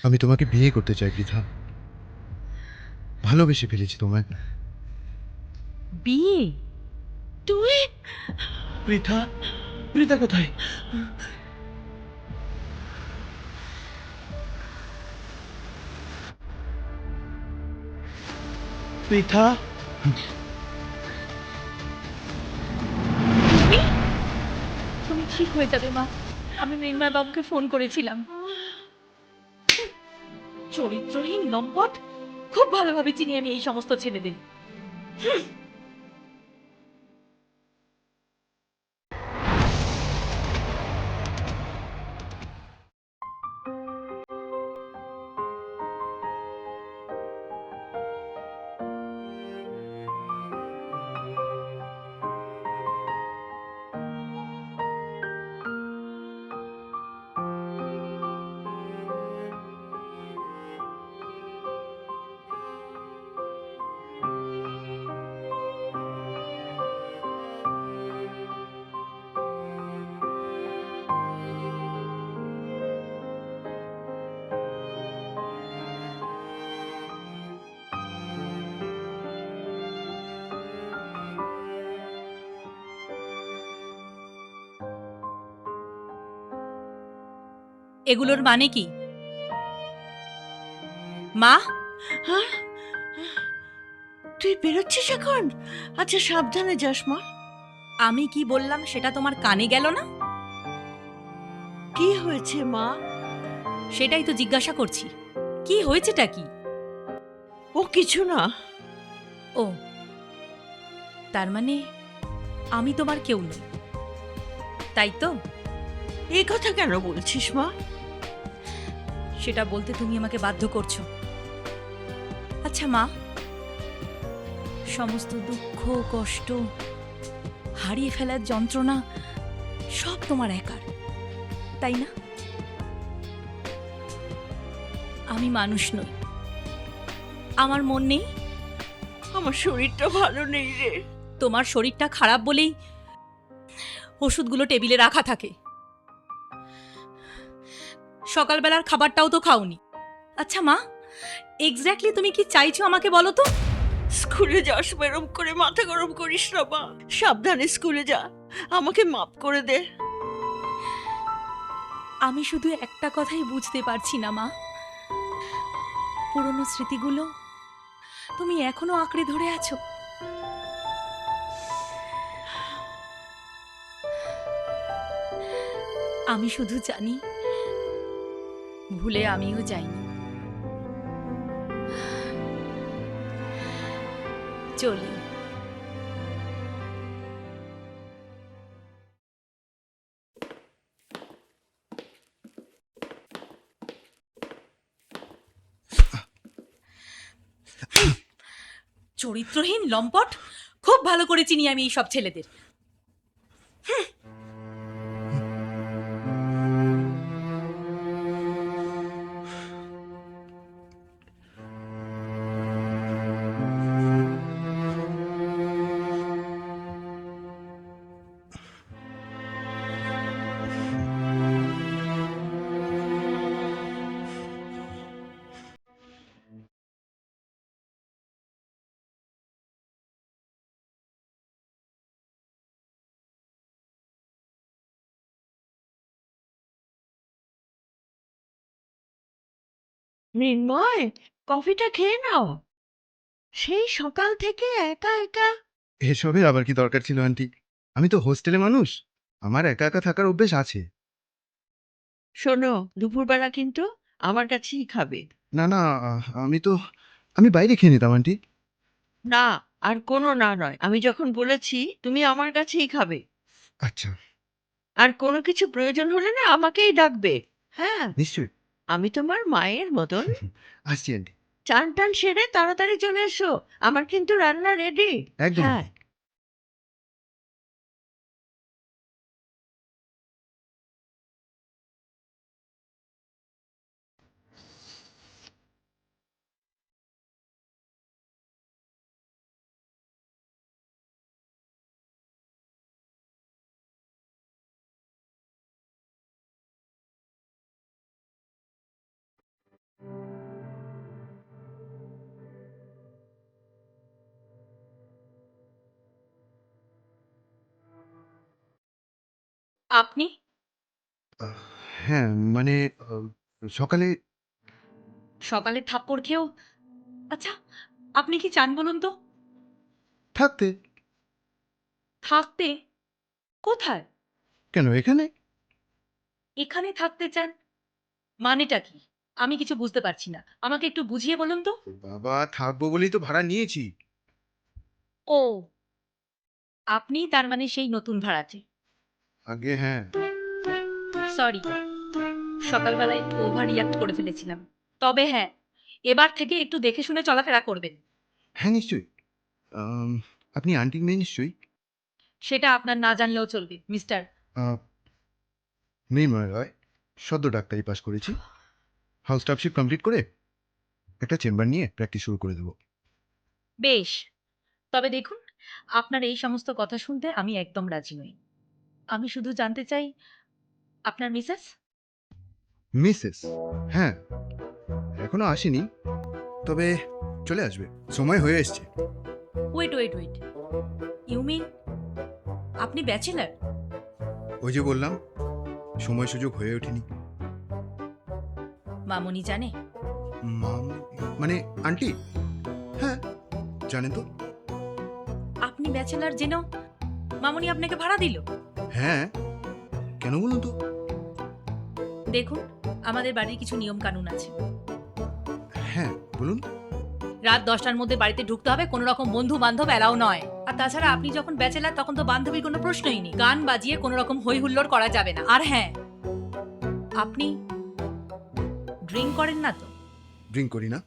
আমি তোমাকে বিয়ে করতে চাই পৃথা। ভালোবেসে ফেলেছি তোমায়। বিয়ে? তুই? পৃথা, পৃথা কোথায়? পৃথা, তুমি তুমি ঠিক হয়ে যাবে মা। আমি মৃন্ময় বাবুকে ফোন করেছিলাম। চরিত্রহীন লম্পট, খুব ভালোভাবে চিনি আমি এই সমস্ত ছেলেদের। এগুলোর মানে কি মা? হ্যাঁ, তুই বেরোচ্ছিস এখন? আচ্ছা, সাবধানে যাস মা। আমি কি বললাম সেটা তোমার কানে গেল না? কি হয়েছে মা? সেটাই তো জিজ্ঞাসা করছি, কি হয়েছেটা কি? ও কিছু না। ও, তার মানে আমি তোমার কেউ নই, তাই তো? এই কথা কেন বলছিস মা? সেটা বলতে তুমি আমাকে বাধ্য করছো। আচ্ছা মা, সমস্ত দুঃখ, কষ্ট, হারিয়ে ফেলার যন্ত্রণা সব তোমার একার, তাই না? আমি মানুষ নই, আমার মন নেই। আমার শরীরটা ভালো নেই রে। তোমার শরীরটা খারাপ বলেই ওষুধগুলো টেবিলে রাখা থাকে। সকালবেলার খাবারটাও তো খাওনি। আচ্ছা মা, এক্স্যাক্টলি তুমি কি চাইছো আমাকে বলো তো? স্কুলে যাস, এরম করে মাথা গরম করিস না মা। সাবধানে স্কুলে যা, আমাকে মাফ করে দে। আমি শুধু একটা কথাই বুঝতে পারছি না মা, পুরনো স্মৃতিগুলো তুমি এখনো আঁকড়ে ধরে আছো। আমি শুধু জানি ভুলে আমিও যাইনি। চলি। চরিত্রহীন লম্পট, খুব ভালো করে চিনি আমি এই সব ছেলেদের। মৃন্ময়, কফিটা খেয়ে নাও। সেই সকাল থেকে একা একা। এসবের আবার কি দরকার ছিল আন্টি? আমি তো হোস্টেলে মানুষ, আমার একা একা থাকার অভ্যেস আছে। শোনো, দুপুরবেলা কিন্তু আমার কাছেই খাবে। না না, আমি বাইরে খেয়ে নিতাম আন্টি। না, আর কোনো না নয়। আমি যখন বলেছি তুমি আমার কাছেই খাবে। আচ্ছা, আর কোনো কিছু প্রয়োজন হলে না আমাকেই ডাকবে। হ্যাঁ, নিশ্চয়ই। আমি তোমার মায়ের মতন। আসছি আন্টি। চান টান সেরে তাড়াতাড়ি চলে এসো, আমার কিন্তু রান্না রেডি। একদম হ্যাঁ। আন্টি। আপনি? আহ, হ্যাঁ মানে সকালে সকালে থাপ্পড় খেয়েও আচ্ছা, আপনি কি চান বলুন তো? থাকতে। থাকতে? কোথায়? কেন এখানে? এখানে থাকতে চান? মানেটা কি? আমি কিছু বুঝতে পারছি না। আমাকে একটু বুঝিয়ে বলুন তো। বাবা থাকবো বলেই তো ভাড়া নিয়েছি। ও, আপনি তার মানে সেই নতুন ভাড়াটে। আগে হ্যাঁ। সরি, সকালবেলায় একটু ওভার রিঅ্যাক্ট করে ফেলেছিলাম। তবে হ্যাঁ, এবার থেকে একটু দেখে শুনে চলাফেরা করবেন। হ্যাঁ নিশ্চয়ই। আম, আপনি আন্টির মেয়ে নিশ্চয়ই। সেটা আপনার না জানলেও চলবে, মিস্টার। আহ, মৃন্ময় রয়, সদ্য ডাক্তারি পাশ করেছি। হাউস স্টাফশিপ কমপ্লিট করে একটা চেম্বার নিয়ে প্র্যাকটিস শুরু করে দেবো। বেশ। তবে দেখুন, আপনার এই সমস্ত কথা শুনতে আমি একদম রাজি নই। আমি শুধু জানতে চাই, আপনার মিসেস? মিসেস? হ্যাঁ, এখনো আসেনি, তবে চলে আসবে, সময় হয়ে এসছে। Wait wait wait, you mean আপনি ব্যাচেলার? ওই যে বললাম, সময় সুযোগ হয়ে ওঠেনি। মামনি জানে? মাম মানে আন্টি? হ্যাঁ, জানেন তো। আপনি ব্যাচেলার জেনেও মামনি আপনাকে ভাড়া দিল? হ্যাঁ, কেন বলুন তো? দেখুন, আমাদের বাড়ির কিছু নিয়ম কানুন আছে। হ্যাঁ বলুন। রাত 10টার মধ্যে বাড়িতে ঢুকতে হবে, কোনো রকম বন্ধু বান্ধব এলাও নয়। আর তাছাড়া আপনি যখন ব্যাচেলার তখন তো বান্ধবীর কোনো প্রশ্নই নেই। গান বাজিয়ে কোনো রকম হই হুল্লোড় করা যাবে না। আর হ্যাঁ, আপনি ড্রিঙ্ক করেন না তো? ড্রিঙ্ক করি না,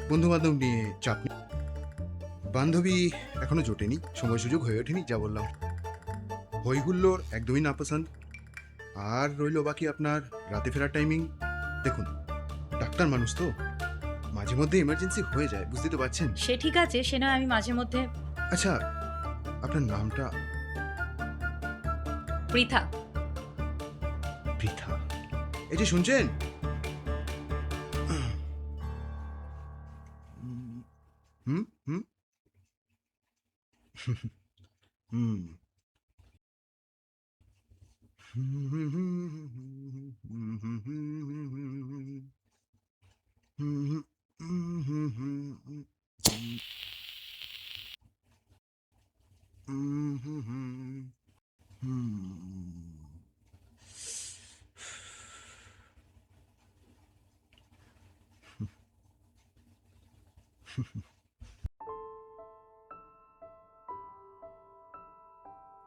বন্ধু বান্ধব নিয়ে চাপ নেই। বান্ধবী এখনো জোটেনি, সময় সুযোগ হয়ে ওঠেনি, যা বললাম। হই হুল্লোড় একদমই নাপসন্দ। আর রইলো বাকি আপনার রাতে ফেরার টাইমিং। দেখুন, ডাক্তার মানুষ তো, মাঝে মধ্যে ইমার্জেন্সি হয়ে যায়, বুঝতে তো পারছেন। সে ঠিক আছে, সে নয় আমি মাঝে মধ্যে। আচ্ছা, আপনার নামটা? পৃথা। পৃথা? এই যে শুনছেন, হুম হুম হুম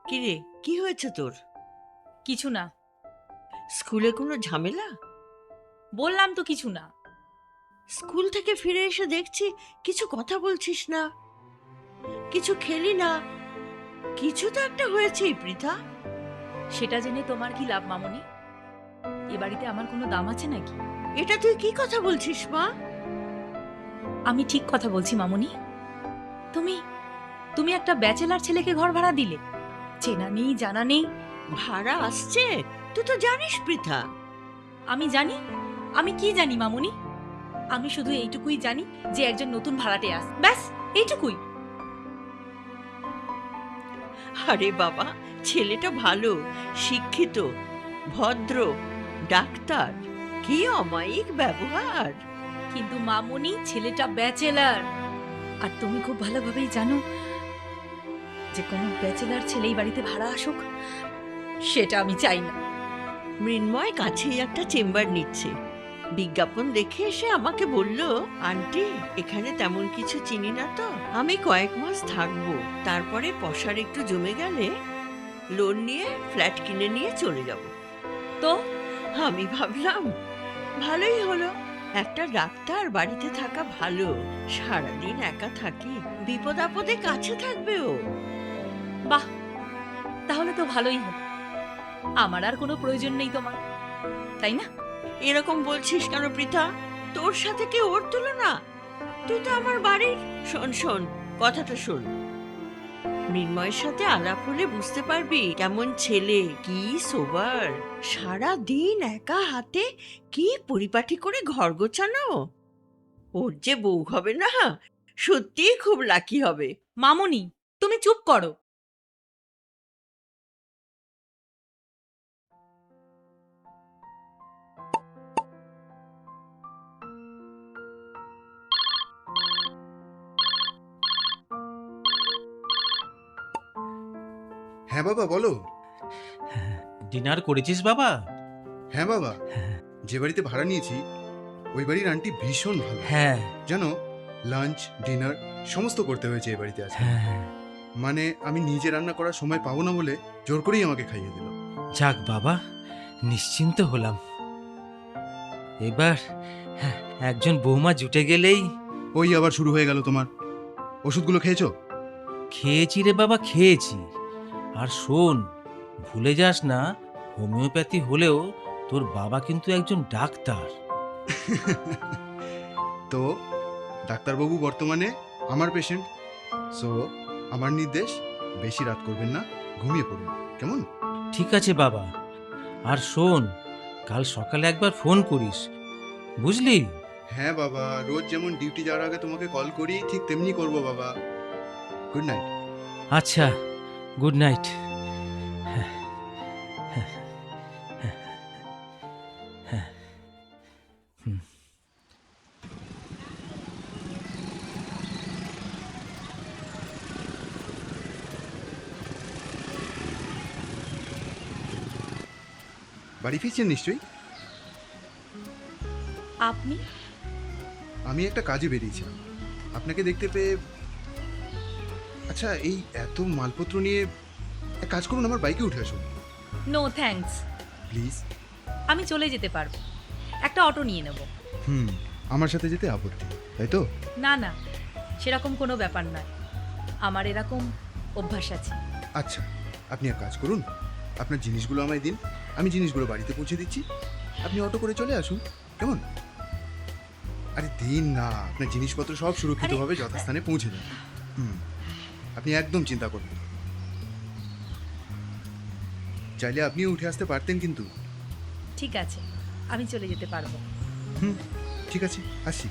কিরে, কি হয়েছে তোর? কিছু না, স্কুলে কোনো ঝামেলা? বললাম তো কিছু না। স্কুল থেকে ফিরে এসে দেখছি কিছু কথা বলছিস না, কিছু খেলি না। কিছু তো একটা হয়েছেই পৃথা। সেটা জেনে তোমার কি লাভ মামনি? এ বাড়িতে আমার কোনো দাম আছে নাকি? এটা তুই কি কথা বলছিস মা? আমি ঠিক কথা বলছি মামনি। তুমি তুমি একটা ব্যাচেলার ছেলেকে ঘর ভাড়া দিলে, চেনা নেই জানা নেই। ভাড়া আসছে, তুই তো জানিস পৃথা। আমি জানি? আমি কি জানি মামনি? আমি শুধু এইটুকুই জানি যে একজন নতুন ভাড়াটে আস, ব্যাস এইটুকুই। আরে বাবা, ছেলেটা ভালো, শিক্ষিত, ভদ্র, ডাক্তার। কি অমায়িক ব্যবহার! কিন্তু মামনি, ছেলেটা ব্যাচেলার। আর তুমি খুব ভালোভাবেই জানো যে কোনো ব্যাচেলার ছেলেই বাড়িতে ভাড়া আসুক, সেটা আমি চাই না। মৃন্ময় কাছেই একটা চেম্বার নিচ্ছে। বিজ্ঞাপন দেখে এসে আমাকে বলল, আন্টি এখানে তেমন কিছু চিনি না তো, আমি কয়েক মাস থাকবো, তারপরে পসার একটু জমে গেলে লোন নিয়ে ফ্ল্যাট কিনে নিয়ে চলে যাব। তো আমি ভাবলাম ভালোই হলো, একটা ডাক্তার বাড়িতে থাকা ভালো। সারাদিন একা থাকি, বিপদ আপদে কাছে থাকবে ও। বাহ, তাহলে তো ভালোই হলো। আমার আর কোনো প্রয়োজন নেই তোমার, তাই না? এরকম বলছিস কেন পৃথা? তোর সাথে কি ওর তুলনা? তুই তো আমার বাড়ির। শোন শোন, কথাটা শোন। মৃন্ময়ের সাথে আলাপ হলে বুঝতে পারবি কেমন ছেলে, কি সোবার। সারা দিন একা হাতে কি পরিপাটি করে ঘর গোছানো। ওর যে বউ হবে না, সত্যিই খুব লাকি হবে। মামনি, তুমি চুপ করো। হ্যাঁ বাবা বলো। ডিনার করেছিস বাবা? হ্যাঁ বাবা, যে বাড়িতে ভাড়া নিয়েছি ওই বাড়ির আন্টি ভীষণ ভালো। হ্যাঁ জানো, লাঞ্চ ডিনার সমস্ত করতে হয়েছে এই বাড়িতে আজকে। হ্যাঁ। মানে আমি নিজে রান্না করার সময় পাবো না বলে জোর করেই আমাকে খাইয়ে দিল। যাক বাবা, নিশ্চিন্ত হলাম। এবার একজন বৌমা জুটে গেলেই। ওই আবার শুরু হয়ে গেল তোমার। ওষুধগুলো খেয়েছো? খেয়েছি রে বাবা, খেয়েছি। আর শোন, ভুলে যাস না, হোমিওপ্যাথি হলেও তোর বাবা কিন্তু একজন ডাক্তার। তো ডাক্তারবাবু বর্তমানে আমার পেশেন্ট, সো আমার নির্দেশ, বেশি রাত করবেন না, ঘুমিয়ে পড়ুন, কেমন? ঠিক আছে বাবা। আর শোন, কাল সকালে একবার ফোন করিস, বুঝলি? হ্যাঁ বাবা, রোজ যেমন ডিউটি যাওয়ার আগে তোমাকে কল করি ঠিক তেমনি করব বাবা। Good night. আচ্ছা, গুড নাইট। বাড়ি ফিরছেন নিশ্চয়ই? আপনি? আমি একটা কাজে বেরিয়েছিলাম, আপনাকে দেখতে পেয়ে। আচ্ছা, এই এত মালপত্র নিয়ে এক কাজ করুন, আমার বাইকে উঠে আসুন নো থ্যাঙ্কস, প্লিজ। আমি চলে যেতে পারবো, একটা অটো নিয়ে নেব। আমার সাথে যেতে আপত্তি, তাই তো? না না, সেরকম কোনো ব্যাপার নয়, আমার এরকম অভ্যাস আছে। আচ্ছা, আপনি এক কাজ করুন, আপনার জিনিসগুলো আমায় দিন, আমি জিনিসগুলো বাড়িতে পৌঁছে দিচ্ছি, আপনি অটো করে চলে আসুন, কেমন? আরে দিন না, আপনার জিনিসপত্র সব সুরক্ষিতভাবে যথাস্থানে পৌঁছে যাবে। আপনি একদম চিন্তা করবেন না। চাইলে আপনিও উঠে আসতে পারতেন কিন্তু। ঠিক আছে, আমি চলে যেতে পারবো। ঠিক আছে, আসি।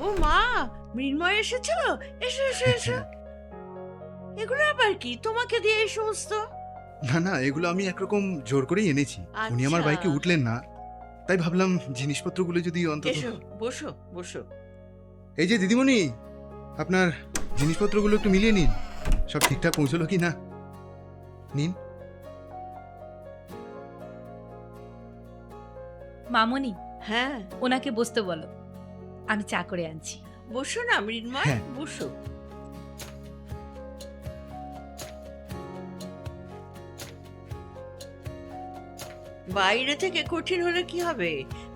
ও মা, মৃন্ময় এসেছো? এসো এসো এসো। এগুলো আবার কি তোমাকে দিয়ে এই সমস্ত? না না, এগুলো আমি একরকম জোর করেই এনেছি। উনি আমার আচ্ছা। বাইকে উঠলেন না, তাই ভাবলাম জিনিসপত্রগুলো যদি অন্তত। এসো, বসো বসো। এই যে দিদিমণি, আপনার জিনিসপত্রগুলো একটু মিলিয়ে নিন, সব ঠিকঠাক পৌঁছলো কি না। নিন। মামনি, হ্যাঁ, ওনাকে বসতে বলো, আমি চা করে আনছি। বসো না মৃন্ময়, হ্যাঁ। বসো। বাইরে থেকে কঠিন হলে কি হবে,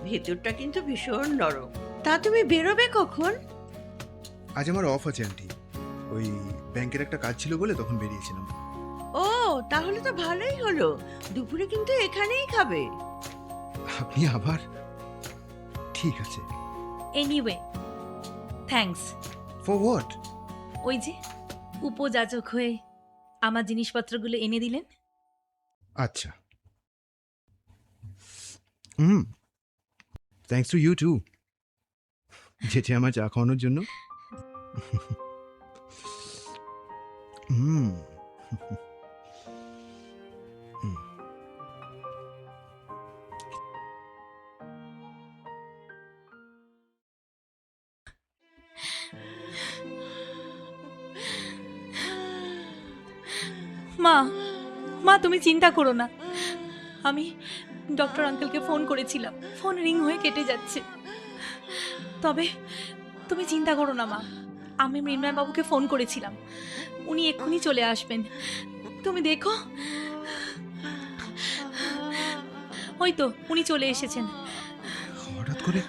ভেতরটা কিন্তু ভীষণ নরম। তা তুমি বেরোবে কখন? আজ আমার অফ আছে আন্টি, ওই ব্যাংকের একটা কাজ ছিল বলে তখন বেরিয়েছিলাম। ও, তাহলে তো ভালোই হলো, দুপুরে কিন্তু এখানেই খাবে। আপনি আবার? ঠিক আছে। Anyway, thanks. For what? ওই যে উপযাচক হয়ে আমার জিনিসপত্রগুলো এনে দিলেন। আচ্ছা। থ্যাঙ্কস টু ইউ টু, যেটি আমার চা খাওয়ানোর জন্য। মা, মা তুমি চিন্তা করো না, আমি ডক্টর আঙ্কেলকে ফোন করেছিলাম, ফোন রিং হয়ে কেটে যাচ্ছে। তবে তুমি চিন্তা করো না মা, আমি মৃন্ময় বাবুকে ফোন করেছিলাম, উনি এক্ষুনি চলে আসবেন। তুমি দেখো, ওই তো উনি চলে এসেছেন। হঠাৎ করে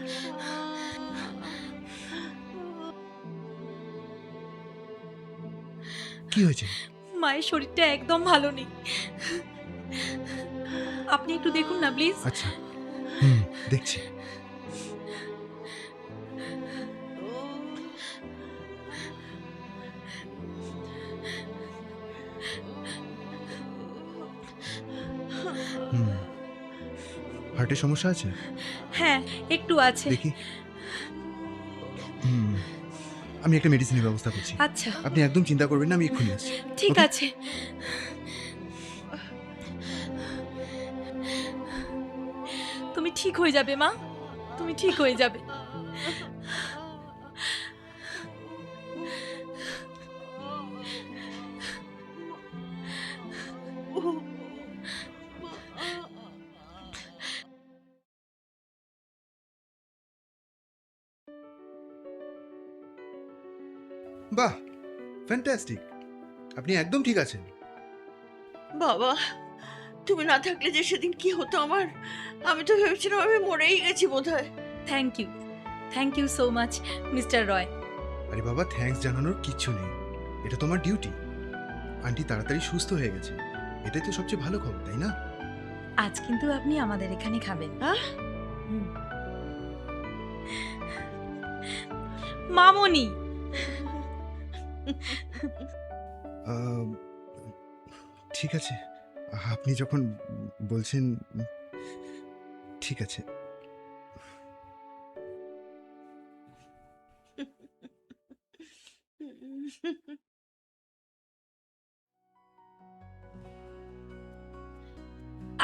কি হয়েছে? মায়ের শরীরটা একদম ভালো নেই, আপনি একটু দেখুন না প্লিজ। আচ্ছা, দেখছি। হার্টের সমস্যা আছে? হ্যাঁ, একটু আছে। দেখি। হুম, আমি একটা মেডিসিনের ব্যবস্থা করছি। আচ্ছা, আপনি একদম চিন্তা করবেন না, আমি এক্ষুনি আসছি। ঠিক Okay? আছে। তুমি ঠিক হয়ে যাবে মা, তুমি ঠিক হয়ে যাবে। বাহ, ফ্যান্টাস্টিক। আপনি একদম ঠিক আছেন। বাবা, তুমি না থাকলে যে সেদিন কি হতো আমার, আমি তো ভেবেছিলাম আমি মরেই গেছি বোধহয়। Thank you so much mister Roy. আরে বাবা, থ্যাঙ্কস জানানোর কিচ্ছু নেই, এটা তোমার ডিউটি। আন্টি তাড়াতাড়ি সুস্থ হয়ে গেছে, এটাই তো সবচেয়ে ভালো খবর, তাই না? আজ কিন্তু আপনি আমাদের এখানে খাবেন। আহ? হুম। মামনি, আহ, ঠিক আছে, আপনি যখন বলছেন, ঠিক আছে।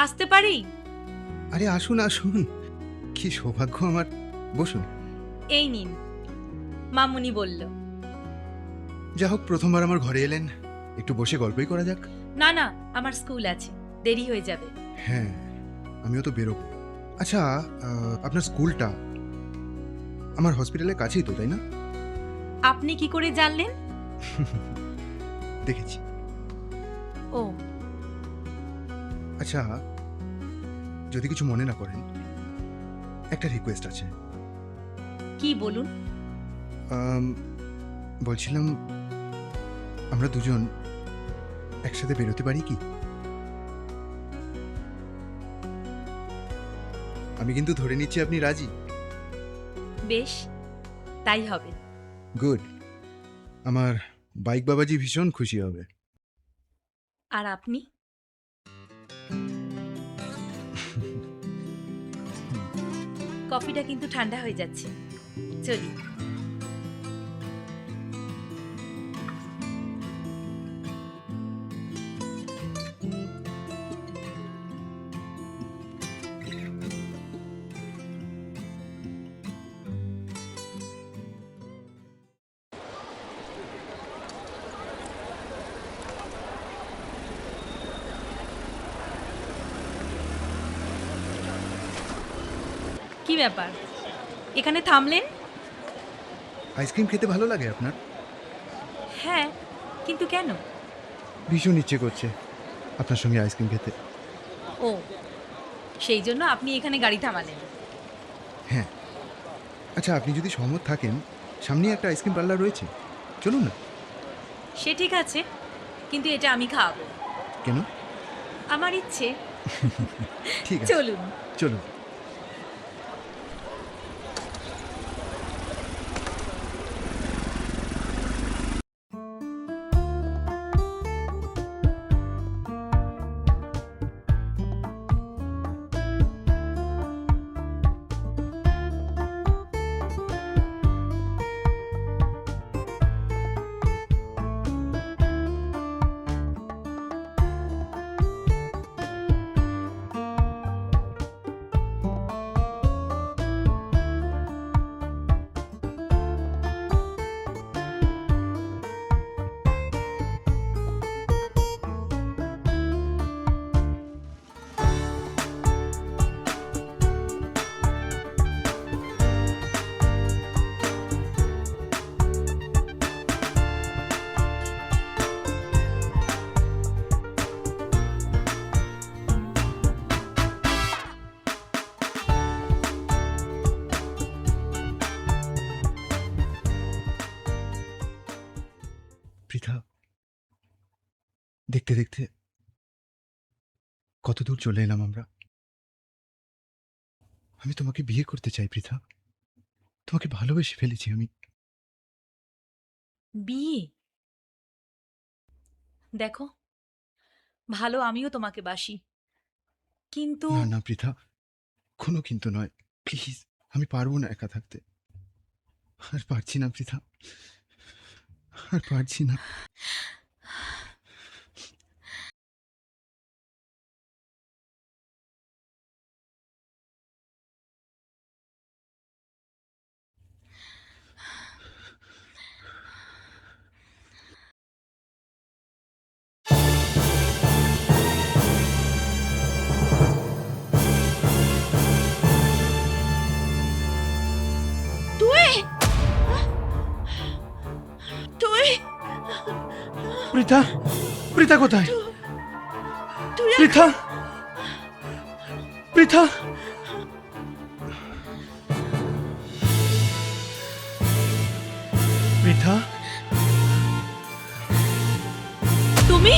আসতে পারি? আরে আসুন আসুন, কি সৌভাগ্য আমার। বসুন। এই নিন, মামুনি বলল। যা হোক, প্রথমবার আমার ঘরে এলেন, একটু বসে গল্পই করা যাক। না না, আমার স্কুল আছে, দেরি হয়ে যাবে। হ্যাঁ, আমিও তো বেরোবো। আচ্ছা, আপনার স্কুলটা আমার হসপিটালের কাছেই তো, তাই না? আপনি কি করে জানলেন? দেখেছি। ও, আচ্ছা, যদি কিছু মনে না করেন, একটা রিকোয়েস্ট আছে। কি বলুন? আম, বলছিলাম, আমরা দুজন একসাথে বেরোতে পারি কি? আমি কিন্তু ধরে নিচ্ছি আপনি রাজি। বেশ, তাই হবে। গুড। আমার বাইক বাবাজি ভীষণ খুশি হবে। আর আপনি? কফিটা কিন্তু ঠান্ডা হয়ে যাচ্ছে, চলি। কি ব্যাপার, এখানে থামলেন? আইসক্রিম খেতে ভালো লাগে আপনার? হ্যাঁ, কিন্তু কেন? ভীষণ ইচ্ছে করছে আপনার সঙ্গে আইসক্রিম খেতে। ও, সেই জন্য আপনি এখানে গাড়ি থামালেন? হ্যাঁ। আচ্ছা, আপনি যদি সহমত থাকেন, সামনেই একটা আইসক্রিম পার্লার রয়েছে, চলুন না। সে ঠিক আছে, কিন্তু এটা আমি খাওয়াবো। কেন? আমার ইচ্ছে। ঠিক আছে, চলুন। চলুন। পৃথা, দেখতে দেখতে কত দূর চলে এলাম আমরা। আমি তোমাকে বিয়ে করতে চাই পৃথা, তোমাকে ভালোবেসে ফেলেছি আমি। বিয়ে? দেখো, ভালো আমিও তোমাকে বাসি, কিন্তু না না পৃথা, কোনো কিন্তু নয়, প্লিজ। আমি পারবো না একা থাকতে, আর পারছি না পৃথা, আর পারছি না। তুই তুই পৃথা, পৃথা কোথায়? তুই পৃথা, পৃথা। পৃথা, তুমি